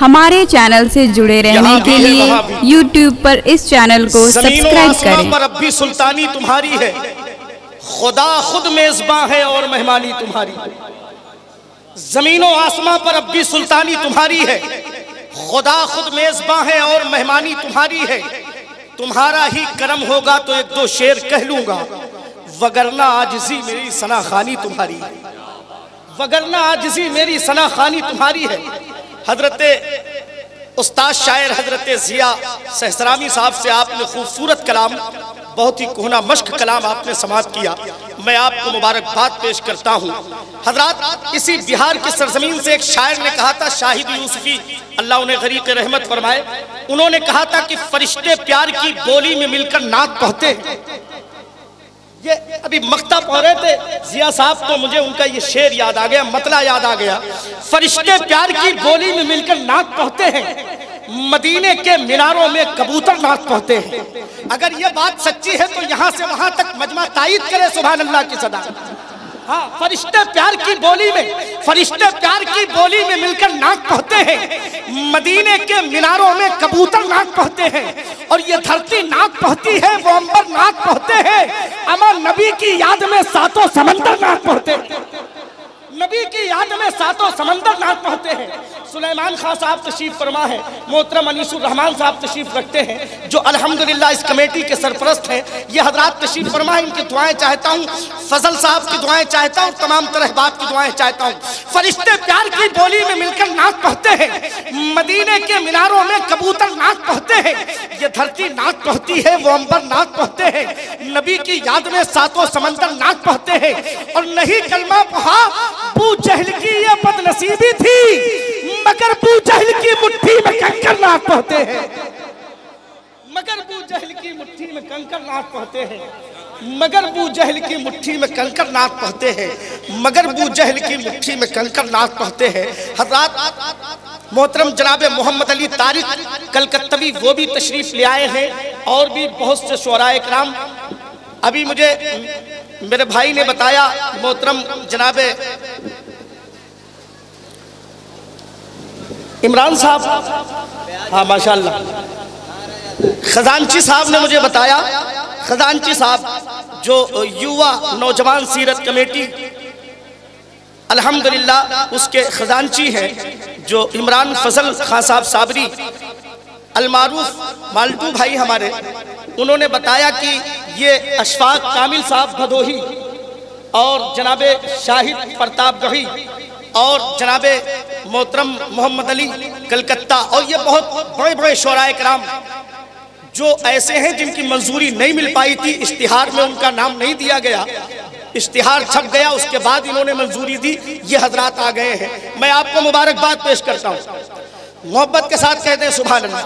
हमारे चैनल से जुड़े रहने के लिए YouTube पर इस चैनल को सब्सक्राइब करें। पर रब्बी सुल्तानी तुम्हारी है, खुदा खुद मेजबां है और मेहमानी तुम्हारी। जमीनों आसमां पर रब्बी सुल्तानी तुम्हारी है, खुदा खुद मेजबां है और मेहमानी तुम्हारी है। तुम्हारा ही करम होगा तो एक दो शेर कह लूंगा, वगरना आजिज़ी मेरी सनाखानी तुम्हारी है, वगरना आजिज़ी मेरी सनाखानी तुम्हारी है। हजरत उस्ताद शायर हजरत ज़िया सहस्रामी साहब से आपने खूबसूरत कलाम, बहुत ही कोहना मश्क कलाम आपने समाअत किया। मैं आपको मुबारकबाद पेश करता हूँ। हजरात, इसी बिहार की सरजमीन से एक शायर ने कहा था, शाहिद यूसुफी अल्लाह उन्हें गरीक रहमत फरमाए, उन्होंने कहा था कि फरिश्ते प्यार की बोली में मिलकर नात पढ़ते हैं। ये अभी मक्ता पढ़ रहे थे जिया साहब तो मुझे उनका ये शेर याद आ गया, मतला याद आ गया। फरिश्ते प्यार की बोली में मिलकर नात पढ़ते हैं, मदीने के मीनारों में कबूतर नात पढ़ते हैं। अगर ये बात सच्ची है तो यहाँ से वहां तक मजमा तायीद करे सुभान अल्लाह की सदा। हाँ, फरिश्ते प्यार की बोली में, फरिश्ते प्यार की बोली में मिलकर नात पढ़ते हैं, मदीने के मीनारों में कबूतर नात पढ़ते हैं। और ये धरती नात पढ़ती है, वो अंबर नात पढ़ते हैं, अमर नबी की याद में सातों समंदर नात पढ़ते हैं, नबी की याद में सातों समंदर नात पढ़ते हैं। सुलेमान खान साहब तशरीफ फरमा है, मोहतरम अनीसुर रहमान साहब तशरीफ रखते हैं, जो अल्हम्दुलिल्लाह इस कमेटी के सरपरस्त हैं। ये हजरात तशरीफ फरमा है, इनकी दुआएं चाहता हूँ, फजल साहब की दुआएं चाहता हूँ, तमाम तरह बात की दुआएं चाहता हूँ। फरिश्ते प्यार की बोली में मिलकर नात पढ़ते हैं, मदीने के मीनारों में कबूतर नात पढ़ते हैं। ये धरती नात पढ़ती है, वो अंबर नात पढ़ते हैं, नबी की याद में सातों समंदर नात पढ़ते हैं। और नहीं कलमा पढ़ा अबू जहल की ये बदनसीबी थी, मगर अबू जहल की मुट्ठी में कंकर नात पढ़ते हैं, मगर अबू जहल की मुट्ठी में कंकर नात पढ़ते हैं, मगर अबू जहल की मुट्ठी में कंकर नात पढ़ते हैं, मगर अबू जहल की मुट्ठी में कंकर नात पढ़ते हैं। हज़रात, मोहतरम जनाब मोहम्मद अली तारिक कलकत्तवी वो भी तशरीफ ले आए हैं, और भी बहुत से शुअराए किराम। अभी मुझे मेरे भाई ने बताया, मोहतरम जनाब इमरान साहब, हाँ माशाल्लाह, खजानची साहब ने मुझे बताया, खजानची साहब जो युवा नौजवान सीरत कमेटी अल्हम्दुलिल्लाह उसके खजानची हैं, जो इमरान फजल खान साहब साबरी अलमारूफ माल्टू भाई हमारे, उन्होंने बताया कि ये अशफाक कामिल साहब भदोही और जनाबे शाहिद प्रताप गही और जनाबे मोहतरम मोहम्मद अली कलकत्ता, और ये बहुत बड़े बड़े शुअराए किराम जो ऐसे हैं जिनकी मंजूरी नहीं मिल पाई थी, इश्तिहार में उनका नाम नहीं दिया गया, इश्तिहार छप गया, उसके बाद इन्होंने मंजूरी दी, ये हजरात आ गए हैं। मैं आपको मुबारकबाद पेश करता हूँ, मोहब्बत के साथ कहते हैं सुभान अल्लाह।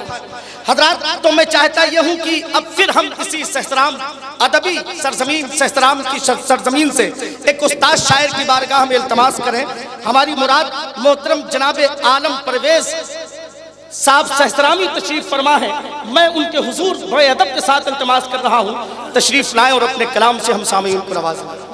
हजरात, तो मैं चाहता यह हूँ कि अब फिर हम इसी सहस्राम अदबी सरजमीन, सहस्राम की सरजमीन से एक उस्ताद शायर की बारगाह में इल्तमास करें। हमारी मुराद मोहतरम जनाब आलम परवेज साहब सहस्रामी तशरीफ फरमा है, मैं उनके हुजूर बड़े अदब के साथ इल्तमास कर रहा हूँ, तशरीफ लाएं और अपने कलाम से हम सामईन को नवाजें।